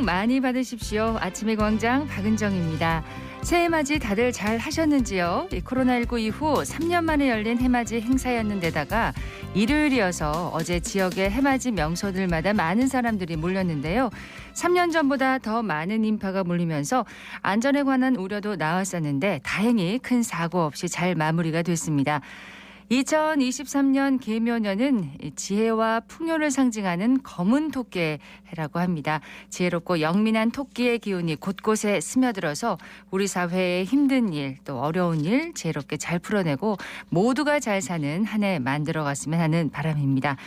많이 받으십시오. 아침의 광장 박은정입니다. 새해 맞이 다들 잘 하셨는지요? 코로나19 이후 3년 만에 열린 해맞이 행사였는데다가 일요일이어서 어제 지역의 해맞이 명소들마다 많은 사람들이 몰렸는데요. 3년 전보다 더 많은 인파가 몰리면서 안전에 관한 우려도 나왔었는데 다행히 큰 사고 없이 잘 마무리가 됐습니다. 2023년 계묘년은 지혜와 풍요를 상징하는 검은 토끼의 해라고 합니다. 지혜롭고 영민한 토끼의 기운이 곳곳에 스며들어서 우리 사회의 힘든 일, 또 어려운 일 지혜롭게 잘 풀어내고 모두가 잘 사는 한 해 만들어갔으면 하는 바람입니다.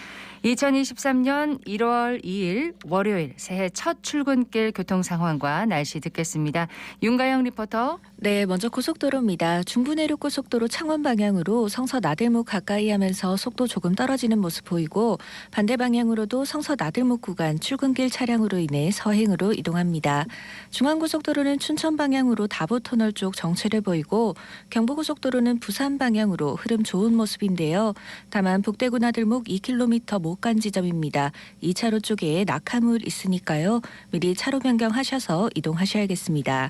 2023년 1월 2일 월요일 새해 첫 출근길 교통 상황과 날씨 듣겠습니다. 윤가영 리포터. 네, 먼저 고속도로입니다. 중부내륙고속도로 창원 방향으로 성서 나들목 가까이 하면서 속도 조금 떨어지는 모습 보이고 반대 방향으로도 성서 나들목 구간 출근길 차량으로 인해 서행으로 이동합니다. 중앙고속도로는 춘천 방향으로 다보터널 쪽 정체를 보이고 경부고속도로는 부산 방향으로 흐름 좋은 모습인데요. 다만 북대구 나들목 2km 못 간 지점입니다. 2차로 쪽에 낙하물 있으니까요. 미리 차로 변경하셔서 이동하셔야겠습니다.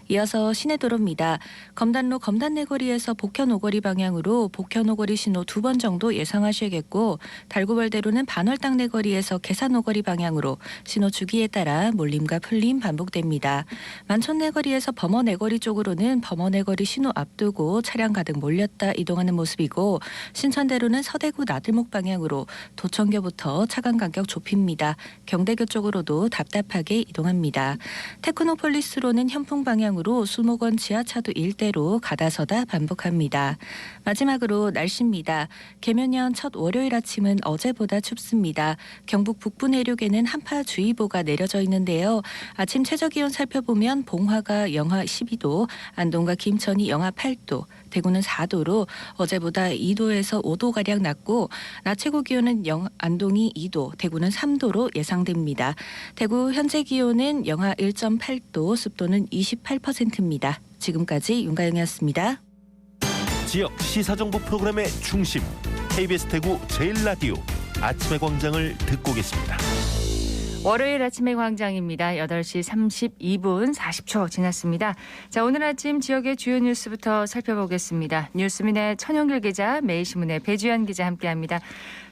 이어서 시내도로입니다. 검단로 검단내거리에서 복현오거리 방향으로 복현오거리 신호 2번 정도 예상하셔야겠고 달구벌대로는 반월당내거리에서 계산오거리 방향으로 신호 주기에 따라 몰림과 풀림 반복됩니다. 만촌내거리에서 범어내거리 쪽으로는 범어내거리 신호 앞두고 차량 가득 몰렸다 이동하는 모습이고 신천대로는 서대구 나들목 방향으로 도청교부터 차간 간격 좁힙니다. 경대교 쪽으로도 답답하게 이동합니다. 테크노폴리스로는 현풍 방향으로 수목원 지하차도 일대로 가다서다 반복합니다. 마지막으로 날씨입니다. 계묘년 첫 월요일 아침은 어제보다 춥습니다. 경북 북부 내륙에는 한파주의보가 내려져 있는데요. 아침 최저기온 살펴보면 봉화가 영하 12도, 안동과 김천이 영하 8도, 대구는 4도로 어제보다 2도에서 5도가량 낮고 낮 최고 기온은 안동이 2도, 대구는 3도로 예상됩니다. 대구 현재 기온은 영하 1.8도, 습도는 28%입니다. 지금까지 윤가영이었습니다. 지역 시사정보 프로그램의 중심 KBS 대구 제일라디오 아침의 광장을 듣고 계십니다. 월요일 아침의 광장입니다. 8시 32분 40초 지났습니다. 자, 오늘 아침 지역의 주요 뉴스부터 살펴보겠습니다. 뉴스민의 천영길 기자, 매일신문의 배주연 기자 함께합니다.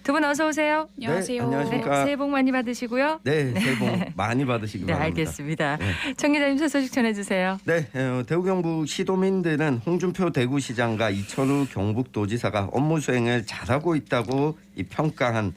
두 분 어서 오세요. 안녕하세요. 네, 안녕하십니까. 네, 새해 복 많이 받으시고요. 네, 새해 복 많이 받으시기 네, 바랍니다. 알겠습니다. 네. 청 기자님 소식 전해주세요. 네, 대구 경북 시도민들은 홍준표 대구시장과 이철우 경북도지사가 업무 수행을 잘하고 있다고 평가한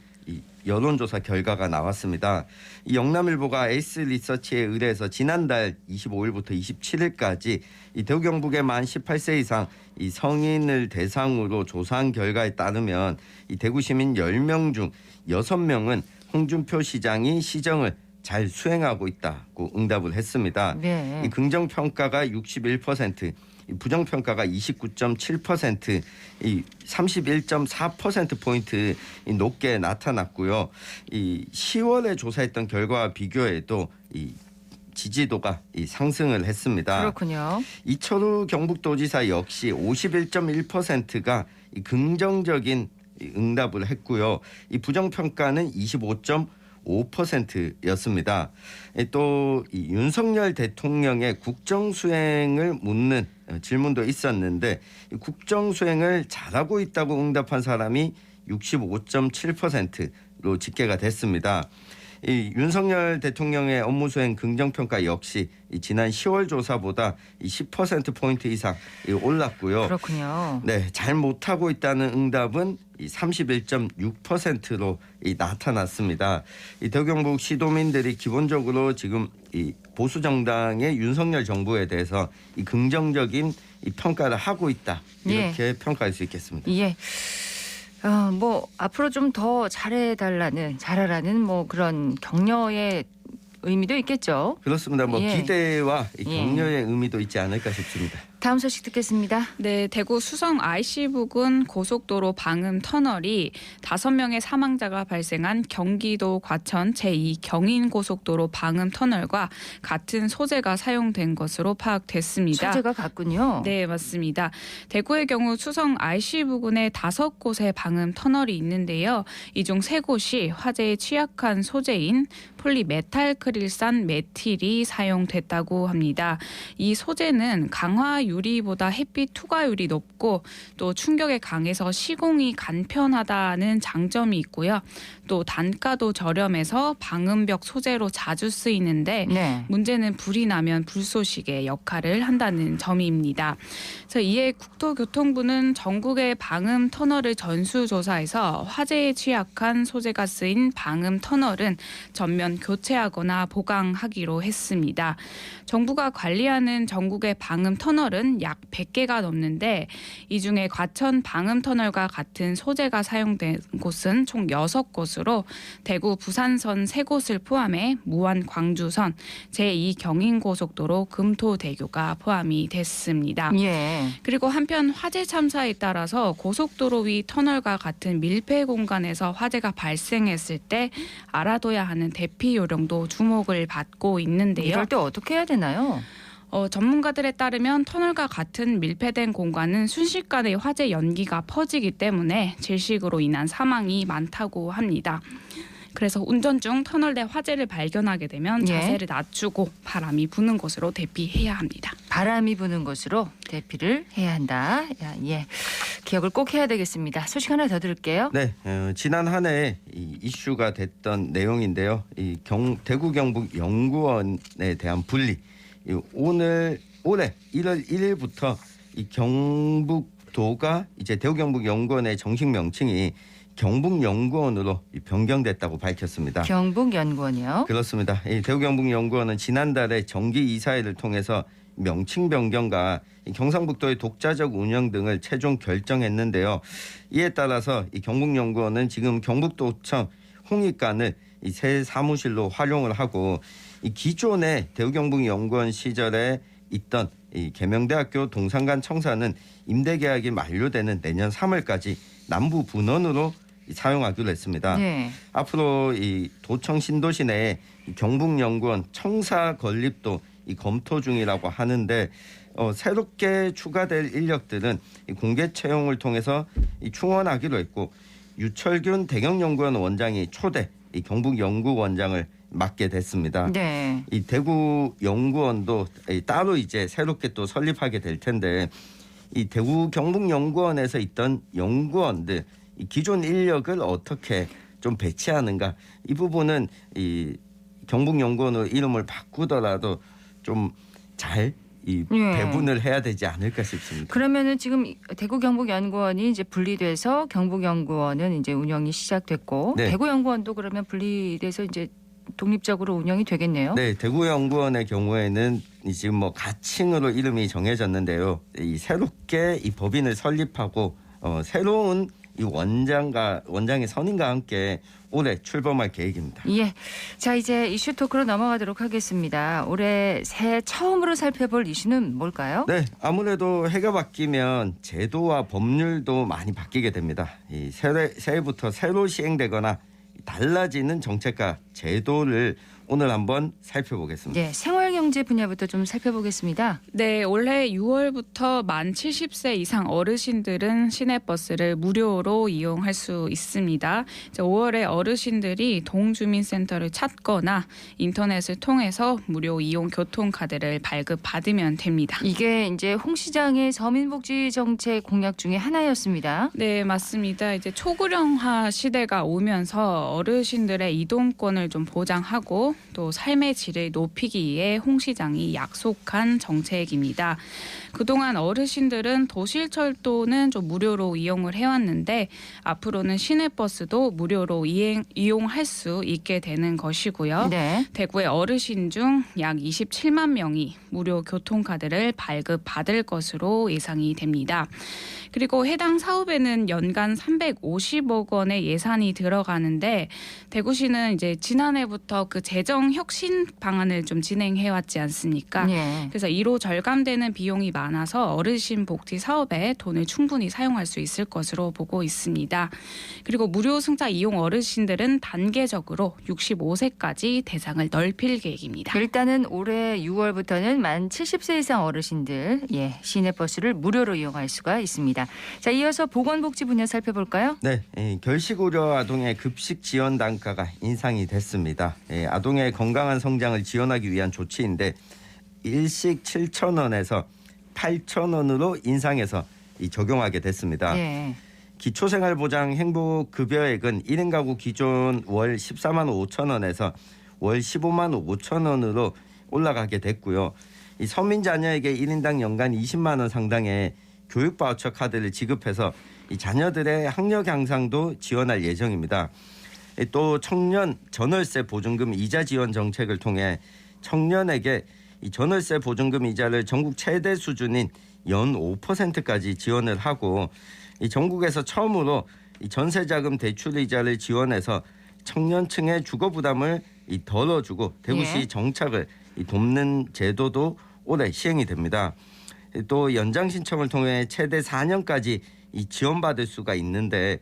여론조사 결과가 나왔습니다. 이 영남일보가 에이스 리서치에 의뢰해서 지난달 25일부터 27일까지 이 대구 경북의 만 18세 이상 이 성인을 대상으로 조사한 결과에 따르면 이 대구 시민 10명 중 6명은 홍준표 시장이 시정을 잘 수행하고 있다고 응답을 했습니다. 네. 이 긍정 평가가 61%, 부정 평가가 29.7%, 이 31.4% 포인트 높게 나타났고요. 이 10월에 조사했던 결과와 비교해도 이 지지도가 상승을 했습니다. 그렇군요. 이철우 경북도지사 역시 51.1%가 긍정적인 응답을 했고요. 이 부정 평가는 25.5%였습니다. 또 윤석열 대통령의 국정 수행을 묻는 질문도 있었는데 국정 수행을 잘하고 있다고 응답한 사람이 65.7%로 집계가 됐습니다. 이 윤석열 대통령의 업무 수행 긍정평가 역시 지난 10월 조사보다 10%포인트 이상 올랐고요. 그렇군요. 네, 잘 못하고 있다는 응답은 31.6%로 나타났습니다. 이 대구 경북 시도민들이 기본적으로 지금 이 보수 정당의 윤석열 정부에 대해서 이 긍정적인 이 평가를 하고 있다 이렇게 평가할 수 있겠습니다. 예. 뭐 앞으로 좀 더 잘하라는 뭐 그런 격려의 의미도 있겠죠. 그렇습니다. 뭐 예. 기대와 격려의 의미도 있지 않을까 싶습니다. 다음 소식 듣겠습니다. 네, 대구 수성 IC 부근 고속도로 방음 터널이 5명의 사망자가 발생한 경기도 과천 제2 경인고속도로 방음 터널과 같은 소재가 사용된 것으로 파악됐습니다. 소재가 같군요. 네, 맞습니다. 대구의 경우 수성 IC 부근에 5곳의 방음 터널이 있는데요. 이 중 3곳이 화재에 취약한 소재인 폴리메탈크릴산 메틸이 사용됐다고 합니다. 이 소재는 강화 유리보다 햇빛 투과율이 높고 또 충격에 강해서 시공이 간편하다는 장점이 있고요. 또 단가도 저렴해서 방음벽 소재로 자주 쓰이는데 네. 문제는 불이 나면 불쏘시개 역할을 한다는 점입니다. 그래서 이에 국토교통부는 전국의 방음 터널을 전수조사해서 화재에 취약한 소재가 쓰인 방음 터널은 전면 교체하거나 보강하기로 했습니다. 정부가 관리하는 전국의 방음 터널은 약 100개가 넘는데 이 중에 과천 방음 터널과 같은 소재가 사용된 곳은 총 6곳으로 대구 부산선 3곳을 포함해 무안 광주선, 제2경인고속도로 금토대교가 포함이 됐습니다. 예. 그리고 한편 화재 참사에 따라서 고속도로 위 터널과 같은 밀폐 공간에서 화재가 발생했을 때 알아둬야 하는 대피 요령도 주목을 받고 있는데요. 이럴 때 어떻게 해야 되나요? 전문가들에 따르면 터널과 같은 밀폐된 공간은 순식간에 화재 연기가 퍼지기 때문에 질식으로 인한 사망이 많다고 합니다. 그래서 운전 중 터널 내 화재를 발견하게 되면 예. 자세를 낮추고 바람이 부는 곳으로 대피해야 합니다. 바람이 부는 곳으로 대피를 해야 한다. 예. 기억을 꼭 해야 되겠습니다. 소식 하나 더 들을게요. 네, 지난 한 해 이슈가 됐던 내용인데요. 대구 경북 연구원에 대한 분리. 올해 1월 1일부터 이 경북도가 이제 대구 경북 연구원의 정식 명칭이 경북연구원으로 변경됐다고 밝혔습니다. 경북연구원이요. 그렇습니다. 이 대구 경북연구원은 지난달에 정기 이사회를 통해서 명칭 변경과 경상북도의 독자적 운영 등을 최종 결정했는데요. 이에 따라서 이 경북연구원은 지금 경북도청 홍익관을 이 새 사무실로 활용을 하고 이 기존의 대구 경북연구원 시절에 있던 이 계명대학교 동산관 청사는 임대 계약이 만료되는 내년 3월까지 남부 분원으로 사용하기로 했습니다. 네. 앞으로 이 도청 신도시 내에 경북연구원 청사 건립도 이 검토 중이라고 하는데 새롭게 추가될 인력들은 이 공개 채용을 통해서 이 충원하기로 했고 유철균 대경연구원 원장이 초대 이 경북연구원장을 맡게 됐습니다. 네. 이 대구 연구원도 따로 이제 새롭게 또 설립하게 될 텐데 이 대구 경북연구원에서 있던 연구원들 이 기존 인력을 어떻게 좀 배치하는가 이 부분은 이 경북연구원으로 이름을 바꾸더라도 좀 잘 이 예. 배분을 해야 되지 않을까 싶습니다. 그러면은 지금 대구 경북연구원이 이제 분리돼서 경북연구원은 이제 운영이 시작됐고 네. 대구연구원도 그러면 분리돼서 이제 독립적으로 운영이 되겠네요. 네, 대구연구원의 경우에는 지금 뭐 가칭으로 이름이 정해졌는데요. 이 새롭게 이 법인을 설립하고 새로운 이 원장의 선임과 함께 올해 출범할 계획입니다. 예. 자, 이제 이슈 토크로 넘어가도록 하겠습니다. 올해 새해 처음으로 살펴볼 이슈는 뭘까요? 네, 아무래도 해가 바뀌면 제도와 법률도 많이 바뀌게 됩니다. 이 새해부터 새로 시행되거나 달라지는 정책과 제도를 오늘 한번 살펴보겠습니다. 네, 생활경제 분야부터 좀 살펴보겠습니다. 네, 올해 6월부터 만 70세 이상 어르신들은 시내버스를 무료로 이용할 수 있습니다. 이제 5월에 어르신들이 동주민센터를 찾거나 인터넷을 통해서 무료 이용 교통카드를 발급받으면 됩니다. 이게 이제 홍 시장의 서민복지 정책 공약 중에 하나였습니다. 네, 맞습니다. 이제 초고령화 시대가 오면서 어르신들의 이동권을 좀 보장하고 또 삶의 질을 높이기 위해 홍 시장이 약속한 정책입니다. 그동안 어르신들은 도실철도는 좀 무료로 이용을 해왔는데 앞으로는 시내버스도 무료로 이용할 수 있게 되는 것이고요. 네. 대구의 어르신 중 약 27만 명이 무료 교통카드를 발급받을 것으로 예상이 됩니다. 그리고 해당 사업에는 연간 350억 원의 예산이 들어가는데 대구시는 이제 지난해부터 그 재정 혁신 방안을 좀 진행해 왔지 받지 않습니까? 예. 그래서 이로 절감되는 비용이 많아서 어르신 복지 사업에 돈을 충분히 사용할 수 있을 것으로 보고 있습니다. 그리고 무료 승차 이용 어르신들은 단계적으로 65세까지 대상을 넓힐 계획입니다. 일단은 올해 6월부터는 만 70세 이상 어르신들 시내버스를 무료로 이용할 수가 있습니다. 자, 이어서 보건복지 분야 살펴볼까요? 네, 결식 우려 아동의 급식 지원 단가가 인상이 됐습니다. 아동의 건강한 성장을 지원하기 위한 조치인데 일식 7,000원에서 8,000원으로 인상해서 적용하게 됐습니다. 예. 기초생활보장 행복급여액은 1인 가구 기존 월 14만 5천 원에서 월 15만 5천 원으로 올라가게 됐고요. 이 서민 자녀에게 1인당 연간 20만 원 상당의 교육 바우처 카드를 지급해서 이 자녀들의 학력 향상도 지원할 예정입니다. 또 청년 전월세 보증금 이자 지원 정책을 통해 청년에게 이 전월세 보증금 이자를 전국 최대 수준인 연 5%까지 지원을 하고 이 전국에서 처음으로 이 전세자금 대출 이자를 지원해서 청년층의 주거 부담을 덜어주고 대구시 정착을 돕는 제도도 올해 시행이 됩니다. 또 연장 신청을 통해 최대 4년까지 지원받을 수가 있는데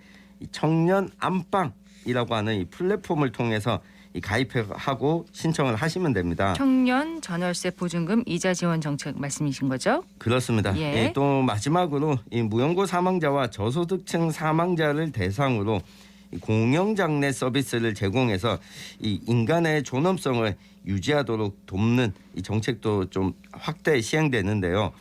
청년 안방이라고 하는 이 플랫폼을 통해서 가입하고 신청을 하시면 됩니다. 청년 전월세 보증금 이자 지원 정책 말씀이신 거죠? 그렇습니다. 예. 또 마지막으로 이 무연고 사망자와 저소득층 사망자를 대상으로 공영장례 서비스를 제공해서 이 인간의 존엄성을 유지하도록 돕는 이 정책도 좀 확대 시행되는데요.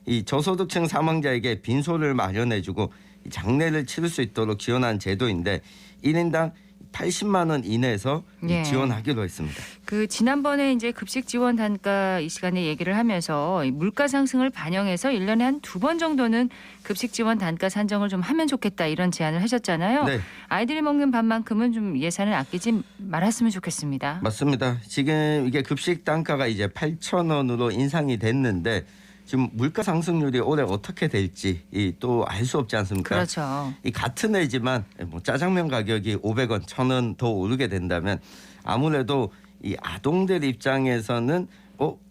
이 저소득층 사망자에게 빈소를 마련해주고 장례를 치를 수 있도록 지원한 제도인데 1인당 80만 원 이내에서 예. 지원하기로 했습니다. 그 지난번에 이제 급식 지원 단가 이 시간에 얘기를 하면서 이 물가 상승을 반영해서 1년에 한 2번 정도는 급식 지원 단가 산정을 좀 하면 좋겠다 이런 제안을 하셨잖아요. 네. 아이들이 먹는 밥만큼은 좀 예산을 아끼지 말았으면 좋겠습니다. 맞습니다. 지금 이게 급식 단가가 이제 8,000원으로 인상이 됐는데 지금 물가 상승률이 올해 어떻게 될지 또 알 수 없지 않습니까? 그렇죠. 이 같은 애지만 뭐 짜장면 가격이 500원, 1,000원 더 오르게 된다면 아무래도 이 아동들 입장에서는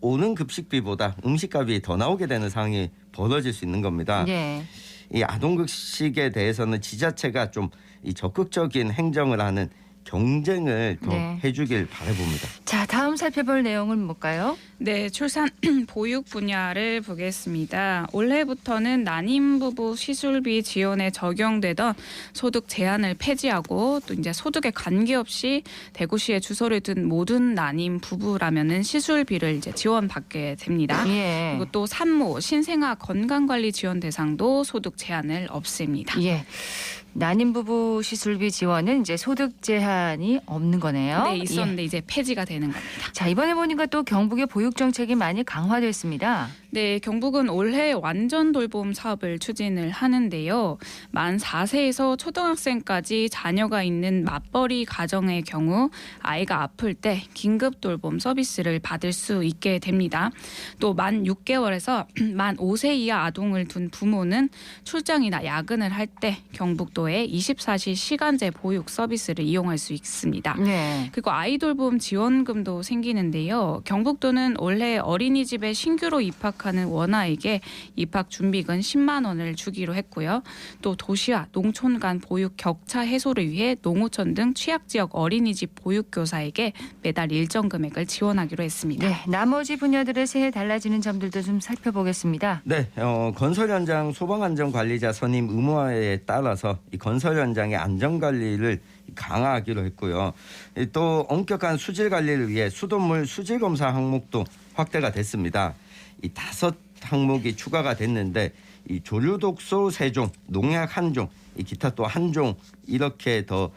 오는 급식비보다 음식값이 더 나오게 되는 상황이 벌어질 수 있는 겁니다. 예. 이 아동급식에 대해서는 지자체가 좀 이 적극적인 행정을 하는 경쟁을 더 네. 해주길 바라봅니다. 자, 다음 살펴볼 내용은 뭘까요? 네, 출산 보육 분야를 보겠습니다. 올해부터는 난임 부부 시술비 지원에 적용되던 소득 제한을 폐지하고 또 이제 소득에 관계없이 대구시에 주소를 둔 모든 난임 부부라면은 시술비를 이제 지원받게 됩니다. 예. 그리고 또 산모, 신생아 건강관리 지원 대상도 소득 제한을 없앱니다. 예. 난임 부부 시술비 지원은 이제 소득 제한이 없는 거네요. 네, 있었는데 예. 이제 폐지가 되는 겁니다. 자, 이번에 보니까 또 경북의 보육 정책이 많이 강화됐습니다. 네, 경북은 올해 완전 돌봄 사업을 추진을 하는데요. 만 4세에서 초등학생까지 자녀가 있는 맞벌이 가정의 경우 아이가 아플 때 긴급 돌봄 서비스를 받을 수 있게 됩니다. 또 만 6개월에서 만 5세 이하 아동을 둔 부모는 출장이나 야근을 할 때 경북도의 24시 시간제 보육 서비스를 이용할 수 있습니다. 네. 그리고 아이돌봄 지원금도 생기는데요. 경북도는 올해 어린이집에 신규로 입학하는 원아에게 입학 준비금 10만 원을 주기로 했고요. 또 도시와 농촌 간 보육 격차 해소를 위해 농어촌 등 취약지역 어린이집 보육교사에게 매달 일정 금액을 지원하기로 했습니다. 네, 나머지 분야들의 새해 달라지는 점들도 좀 살펴보겠습니다. 네, 건설 현장 소방안전관리자 선임 의무화에 따라서 이 건설 현장의 안전관리를 강화하기로 했고요. 또 엄격한 수질 관리를 위해 수돗물 수질 검사 항목도 확대가 됐습니다. 이 5 항목이 추가가 됐는데 이 조류독소 3종, 농약 1종, 이 기타 또 1종 이렇게 더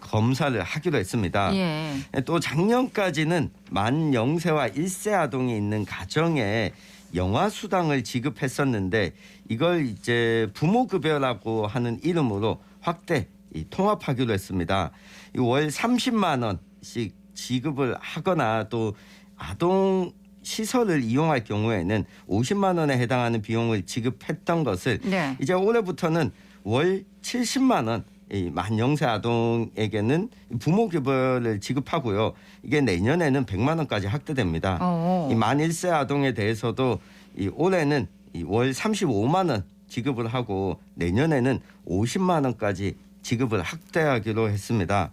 검사를 하기로 했습니다. 예. 또 작년까지는 만 0세와 1세 아동이 있는 가정에 영아수당을 지급했었는데 이걸 이제 부모급여라고 하는 이름으로 확대 통합하기로 했습니다. 월 30만 원씩 지급을 하거나 또 아동 시설을 이용할 경우에는 50만 원에 해당하는 비용을 지급했던 것을 네. 이제 올해부터는 월 70만 원 이 만 0세 아동에게는 부모급여를 지급하고요. 이게 내년에는 100만 원까지 확대됩니다. 이 만 1세 아동에 대해서도 이 올해는 이 월 35만 원 지급을 하고 내년에는 50만 원까지 지급을 확대하기로 했습니다.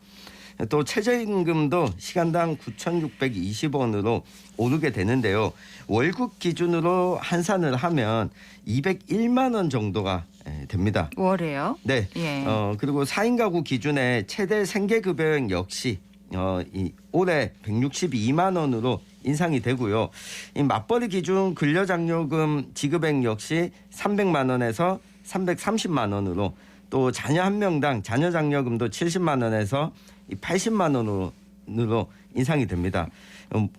또 최저임금도 시간당 9,620원으로 오르게 되는데요. 월급 기준으로 환산을 하면 201만 원 정도가 됩니다. 월에요? 네. 예. 그리고 4인 가구 기준의 최대 생계급여액 역시 올해 162만 원으로 인상이 되고요. 이 맞벌이 기준 근로장려금 지급액 역시 300만 원에서 330만 원으로 또 자녀 한 명당 자녀장려금도 70만 원에서 80만 원으로 인상이 됩니다.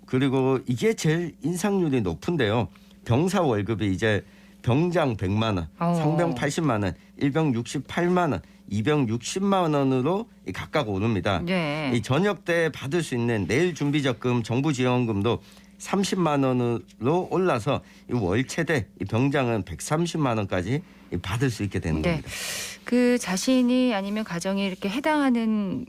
그리고 이게 제일 인상률이 높은데요. 병사 월급이 이제 병장 100만 원, 상병 80만 원, 일병 68만 원, 이병 60만 원으로 각각 오릅니다. 네. 이 저녁 때 받을 수 있는 내일 준비적금, 정부 지원금도 30만 원으로 올라서 월 최대 병장은 130만 원까지 받을 수 있게 되는 네. 겁니다. 그 자신이 아니면 가정이 이렇게 해당하는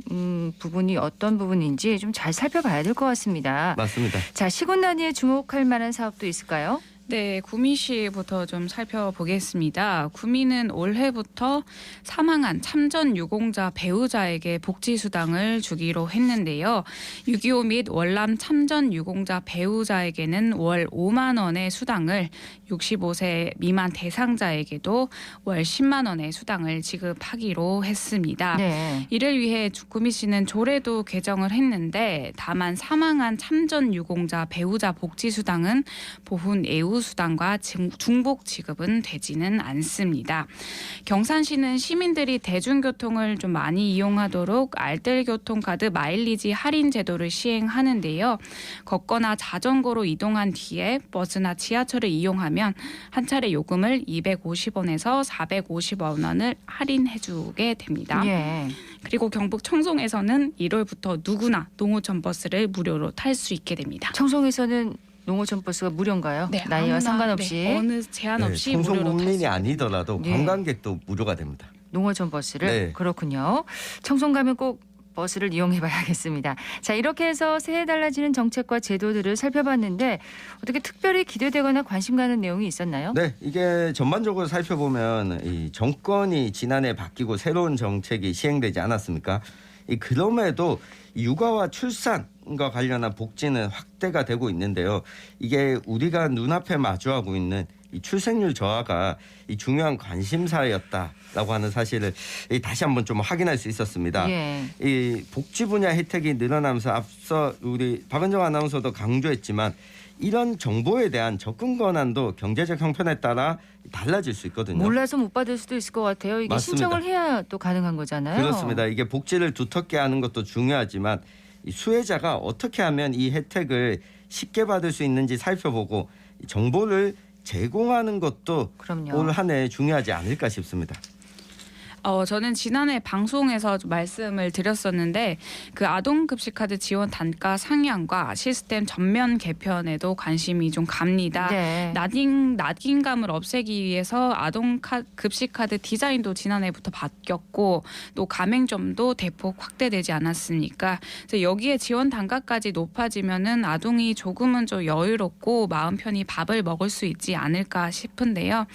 부분이 어떤 부분인지 좀 잘 살펴봐야 될 것 같습니다. 맞습니다. 자, 시군 단위에 주목할 만한 사업도 있을까요? 네, 구미시부터 좀 살펴보겠습니다. 구미는 올해부터 사망한 참전 유공자 배우자에게 복지수당을 주기로 했는데요. 6.25 및 월남 참전 유공자 배우자에게는 월 5만 원의 수당을, 65세 미만 대상자에게도 월 10만 원의 수당을 지급하기로 했습니다. 네. 이를 위해 구미시는 조례도 개정을 했는데 다만 사망한 참전 유공자 배우자 복지수당은 보훈 애우수당과 중복 지급은 되지는 않습니다. 경산시는 시민들이 대중교통을 좀 많이 이용하도록 알뜰교통카드 마일리지 할인 제도를 시행하는데요. 걷거나 자전거로 이동한 뒤에 버스나 지하철을 이용하면 한 차례 요금을 250원에서 450원을 할인해주게 됩니다. 예. 그리고 경북 청송에서는 1월부터 누구나 농어촌 버스를 무료로 탈 수 있게 됩니다. 청송에서는 농어촌 버스가 무료인가요? 네, 나이와 아무나, 상관없이 네, 어느 제한 없이 청송 무료로 탈 수 국민이 있습니다. 아니더라도 네. 관광객도 무료가 됩니다. 농어촌 버스를 네. 그렇군요. 청송 가면 꼭 버스를 이용해봐야겠습니다. 자, 이렇게 해서 새해 달라지는 정책과 제도들을 살펴봤는데 어떻게 특별히 기대되거나 관심 가는 내용이 있었나요? 네, 이게 전반적으로 살펴보면 이 정권이 지난해 바뀌고 새로운 정책이 시행되지 않았습니까? 그럼에도 육아와 출산과 관련한 복지는 확대가 되고 있는데요. 이게 우리가 눈앞에 마주하고 있는 이 출생률 저하가 이 중요한 관심사였다라고 하는 사실을 다시 한번 좀 확인할 수 있었습니다. 예. 이 복지 분야 혜택이 늘어나면서 앞서 우리 박은정 아나운서도 강조했지만 이런 정보에 대한 접근 권한도 경제적 형편에 따라 달라질 수 있거든요. 몰라서 못 받을 수도 있을 것 같아요. 이게 맞습니다. 신청을 해야 또 가능한 거잖아요. 그렇습니다. 이게 복지를 두텁게 하는 것도 중요하지만 이 수혜자가 어떻게 하면 이 혜택을 쉽게 받을 수 있는지 살펴보고 정보를 제공하는 것도 그럼요. 올 한 해 중요하지 않을까 싶습니다. 저는 지난해 방송에서 좀 말씀을 드렸었는데 그 아동급식카드 지원 단가 상향과 시스템 전면 개편에도 관심이 좀 갑니다. 네. 낙인감을 없애기 위해서 아동급식카드 디자인도 지난해부터 바뀌었고 또 가맹점도 대폭 확대되지 않았습니까? 그래서 여기에 지원 단가까지 높아지면은 아동이 조금은 좀 여유롭고 마음 편히 밥을 먹을 수 있지 않을까 싶은데요.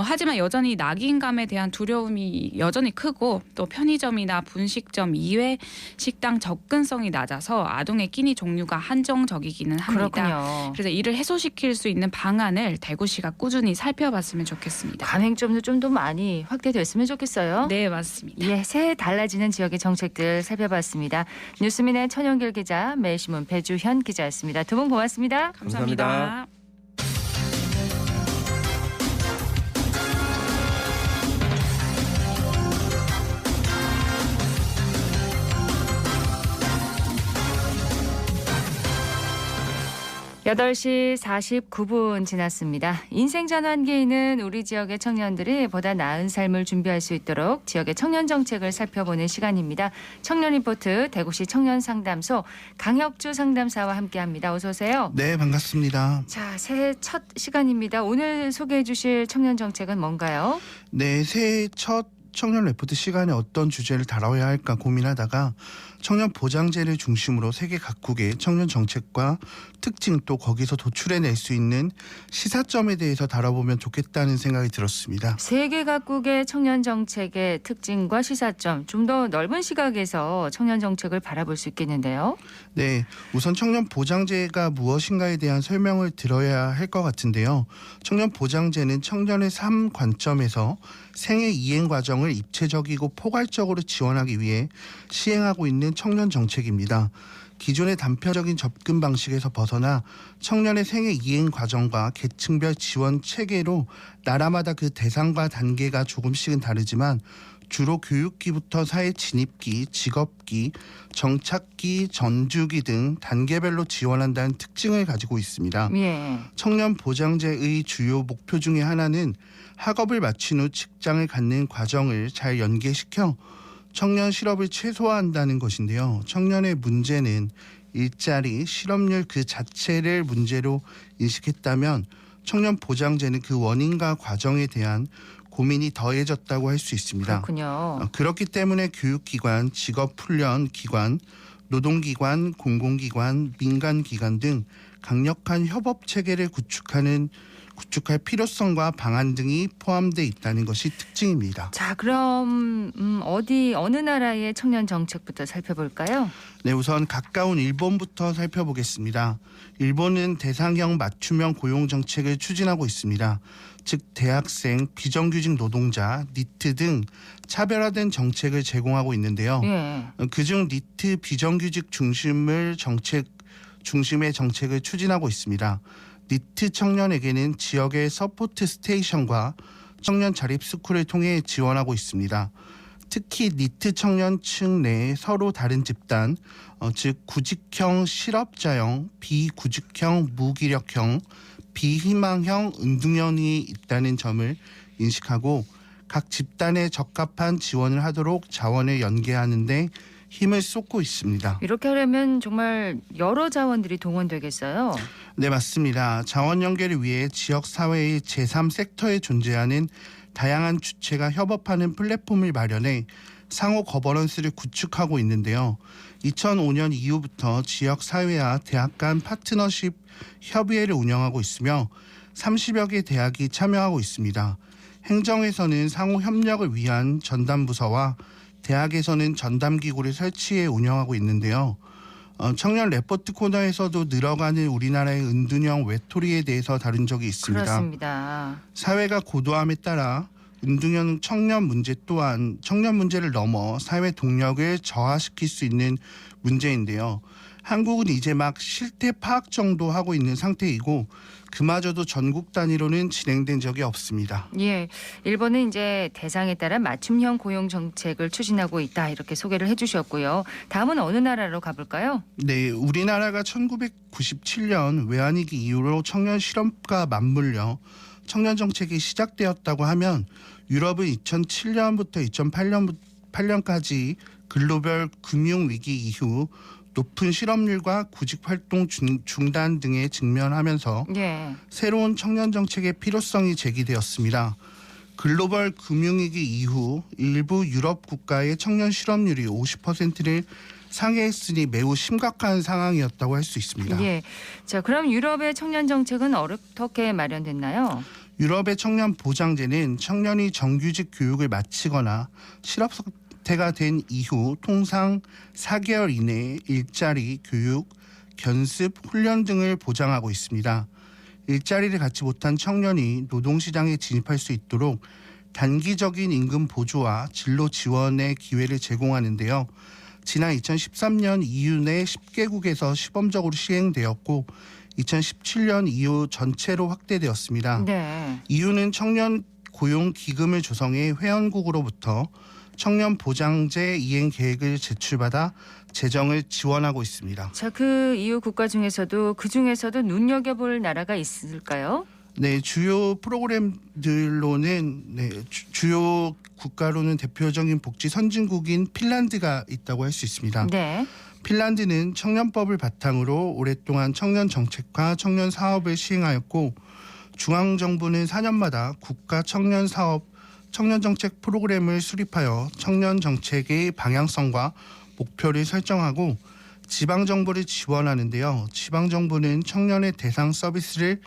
하지만 여전히 낙인감에 대한 두려움이 여전히 크고 또 편의점이나 분식점 이외 식당 접근성이 낮아서 아동의 끼니 종류가 한정적이기는 합니다. 그렇군요. 그래서 이를 해소시킬 수 있는 방안을 대구시가 꾸준히 살펴봤으면 좋겠습니다. 가맹점도 좀 더 많이 확대됐으면 좋겠어요. 네, 맞습니다. 예, 새해 달라지는 지역의 정책들 살펴봤습니다. 뉴스민의 천영길 기자, 매일신문 배주현 기자였습니다. 두 분 고맙습니다. 감사합니다. 감사합니다. 여덟 시 49분 지났습니다. 인생 전환기에는 우리 지역의 청년들이 보다 나은 삶을 준비할 수 있도록 지역의 청년 정책을 살펴보는 시간입니다. 청년 리포트 대구시 청년상담소 강혁주 상담사와 함께합니다. 어서 오세요. 네, 반갑습니다. 자, 새해 첫 시간입니다. 오늘 소개해 주실 청년 정책은 뭔가요? 네, 새해 첫 청년 레포트 시간에 어떤 주제를 다뤄야 할까 고민하다가 청년 보장제를 중심으로 세계 각국의 청년 정책과 특징 또 거기서 도출해낼 수 있는 시사점에 대해서 다뤄보면 좋겠다는 생각이 들었습니다. 세계 각국의 청년 정책의 특징과 시사점, 좀 더 넓은 시각에서 청년 정책을 바라볼 수 있겠는데요. 네, 우선 청년 보장제가 무엇인가에 대한 설명을 들어야 할 것 같은데요. 청년 보장제는 청년의 삶 관점에서 생애 이행 과정을 입체적이고 포괄적으로 지원하기 위해 시행하고 있는 청년 정책입니다. 기존의 단편적인 접근 방식에서 벗어나 청년의 생애 이행 과정과 계층별 지원 체계로 나라마다 그 대상과 단계가 조금씩은 다르지만 주로 교육기부터 사회 진입기, 직업기, 정착기, 전주기 등 단계별로 지원한다는 특징을 가지고 있습니다. 예. 청년 보장제의 주요 목표 중에 하나는 학업을 마친 후 직장을 갖는 과정을 잘 연계시켜 청년 실업을 최소화한다는 것인데요. 청년의 문제는 일자리, 실업률 그 자체를 문제로 인식했다면 청년 보장제는 그 원인과 과정에 대한 고민이 더해졌다고 할 수 있습니다. 그렇군요. 그렇기 때문에 교육기관, 직업훈련기관, 노동기관, 공공기관, 민간기관 등 강력한 협업체계를 구축할 필요성과 방안 등이 포함되어 있다는 것이 특징입니다. 자, 그럼 어느 나라의 청년 정책부터 살펴볼까요? 네, 우선 가까운 일본부터 살펴보겠습니다. 일본은 대상형 맞춤형 고용 정책을 추진하고 있습니다. 즉 대학생, 비정규직 노동자, 니트 등 차별화된 정책을 제공하고 있는데요. 예. 그중 니트 비정규직 중심의 정책을 추진하고 있습니다. 니트 청년에게는 지역의 서포트 스테이션과 청년 자립 스쿨을 통해 지원하고 있습니다. 특히 니트 청년층 내에 서로 다른 집단, 즉 구직형 실업자형, 비구직형 무기력형, 비희망형 은둔형이 있다는 점을 인식하고 각 집단에 적합한 지원을 하도록 자원을 연계하는 데 힘을 쏟고 있습니다. 이렇게 하려면 정말 여러 자원들이 동원되겠어요. 네, 맞습니다. 자원 연계를 위해 지역사회의 제3섹터에 존재하는 다양한 주체가 협업하는 플랫폼을 마련해 상호 거버넌스를 구축하고 있는데요. 2005년 이후부터 지역사회와 대학 간 파트너십 협의회를 운영하고 있으며 30여 개 대학이 참여하고 있습니다. 행정에서는 상호 협력을 위한 전담부서와 대학에서는 전담기구를 설치해 운영하고 있는데요. 청년 레포트 코너에서도 늘어가는 우리나라의 은둔형 외톨이에 대해서 다룬 적이 있습니다. 그렇습니다. 사회가 고도함에 따라 은둔형 청년 문제 또한 청년 문제를 넘어 사회 동력을 저하시킬 수 있는 문제인데요. 한국은 이제 막 실태 파악 정도 하고 있는 상태이고 그마저도 전국 단위로는 진행된 적이 없습니다. 예, 일본은 이제 대상에 따라 맞춤형 고용 정책을 추진하고 있다 이렇게 소개를 해주셨고요. 다음은 어느 나라로 가볼까요? 네, 우리나라가 1997년 외환위기 이후로 청년 실업과 맞물려 청년 정책이 시작되었다고 하면 유럽은 2007년부터 2008년까지 글로벌 금융위기 이후 높은 실업률과 구직활동 중단 등에 직면하면서 예. 새로운 청년 정책의 필요성이 제기되었습니다. 글로벌 금융위기 이후 일부 유럽 국가의 청년 실업률이 50%를 상회했으니 매우 심각한 상황이었다고 할 수 있습니다. 예. 자, 그럼 유럽의 청년 정책은 어떻게 마련됐나요? 유럽의 청년 보장제는 청년이 정규직 교육을 마치거나 실업 상태가 된 이후 통상 4개월 이내에 일자리, 교육, 견습, 훈련 등을 보장하고 있습니다. 일자리를 갖지 못한 청년이 노동시장에 진입할 수 있도록 단기적인 임금 보조와 진로 지원의 기회를 제공하는데요. 지난 2013년 EU 내 10개국에서 시범적으로 시행되었고 2017년 이후 전체로 확대되었습니다. 네. EU는 청년 고용 기금을 조성해 회원국으로부터 청년 보장제 이행 계획을 제출받아 재정을 지원하고 있습니다. 자, 그 EU 국가 중에서도 눈여겨볼 나라가 있을까요? 네, 주요 프로그램들로는 주요 국가로는 대표적인 복지 선진국인 핀란드가 있다고 할 수 있습니다. 네. 핀란드는 청년법을 바탕으로 오랫동안 청년 정책과 청년 사업을 시행하였고 중앙정부는 4년마다 국가 청년 사업 청년정책 프로그램을 수립하여 청년정책의 방향성과 목표를 설정하고 지방정부를 지원하는데요. 지방정부는 청년의 대상 서비스를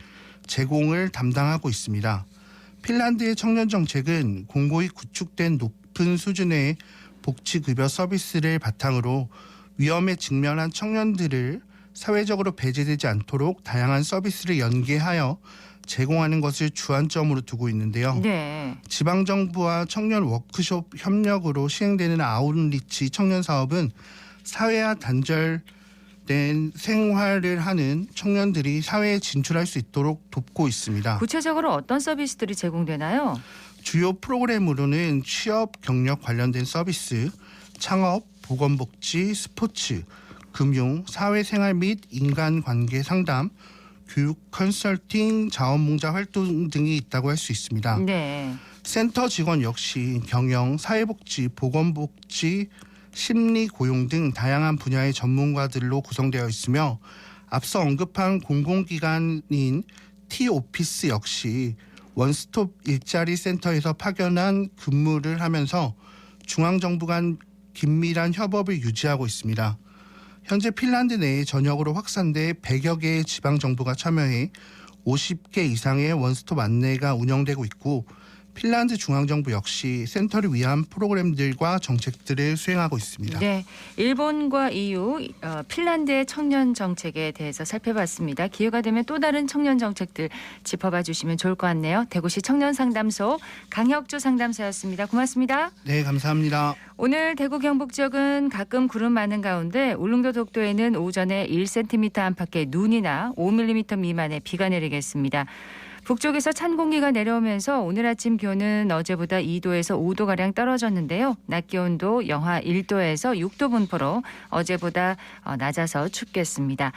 제공을 담당하고 있습니다. 핀란드의 청년정책은 공고히 구축된 높은 수준의 복지급여 서비스를 바탕으로 위험에 직면한 청년들을 사회적으로 배제되지 않도록 다양한 서비스를 연계하여 제공하는 것을 주안점으로 두고 있는데요. 네. 지방정부와 청년 워크숍 협력으로 시행되는 아웃리치 청년 사업은 사회와 단절된 생활을 하는 청년들이 사회에 진출할 수 있도록 돕고 있습니다. 구체적으로 어떤 서비스들이 제공되나요? 주요 프로그램으로는 취업, 경력 관련된 서비스, 창업, 보건복지, 스포츠, 금융, 사회생활 및 인간관계 상담, 교육 컨설팅, 자원봉사 활동 등이 있다고 할 수 있습니다. 네. 센터 직원 역시 경영, 사회복지, 보건복지, 심리, 고용 등 다양한 분야의 전문가들로 구성되어 있으며 앞서 언급한 공공기관인 T-오피스 역시 원스톱 일자리 센터에서 파견한 근무를 하면서 중앙정부 간 긴밀한 협업을 유지하고 있습니다. 현재 핀란드 내에 전역으로 확산돼 100여 개의 지방정부가 참여해 50개 이상의 원스톱 안내가 운영되고 있고 핀란드 중앙정부 역시 센터를 위한 프로그램들과 정책들을 수행하고 있습니다. 네, 일본과 EU, 핀란드의 청년 정책에 대해서 살펴봤습니다. 기회가 되면 또 다른 청년 정책들 짚어봐 주시면 좋을 것 같네요. 대구시 청년상담소 강혁주 상담사였습니다. 고맙습니다. 네, 감사합니다. 오늘 대구 경북 지역은 가끔 구름 많은 가운데 울릉도 독도에는 오전에 1cm 안팎의 눈이나 5mm 미만의 비가 내리겠습니다. 북쪽에서 찬 공기가 내려오면서 오늘 아침 기온은 어제보다 2도에서 5도가량 떨어졌는데요. 낮 기온도 영하 1도에서 6도 분포로 어제보다 낮아서 춥겠습니다.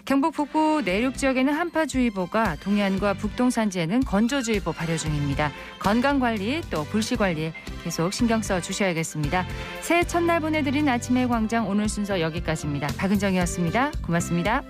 경북 북부 내륙 지역에는 한파주의보가, 동해안과 북동산지에는 건조주의보 발효 중입니다. 건강관리 또 불씨관리에 계속 신경 써주셔야겠습니다. 새해 첫날 보내드린 아침의 광장 오늘 순서 여기까지입니다. 박은정이었습니다. 고맙습니다.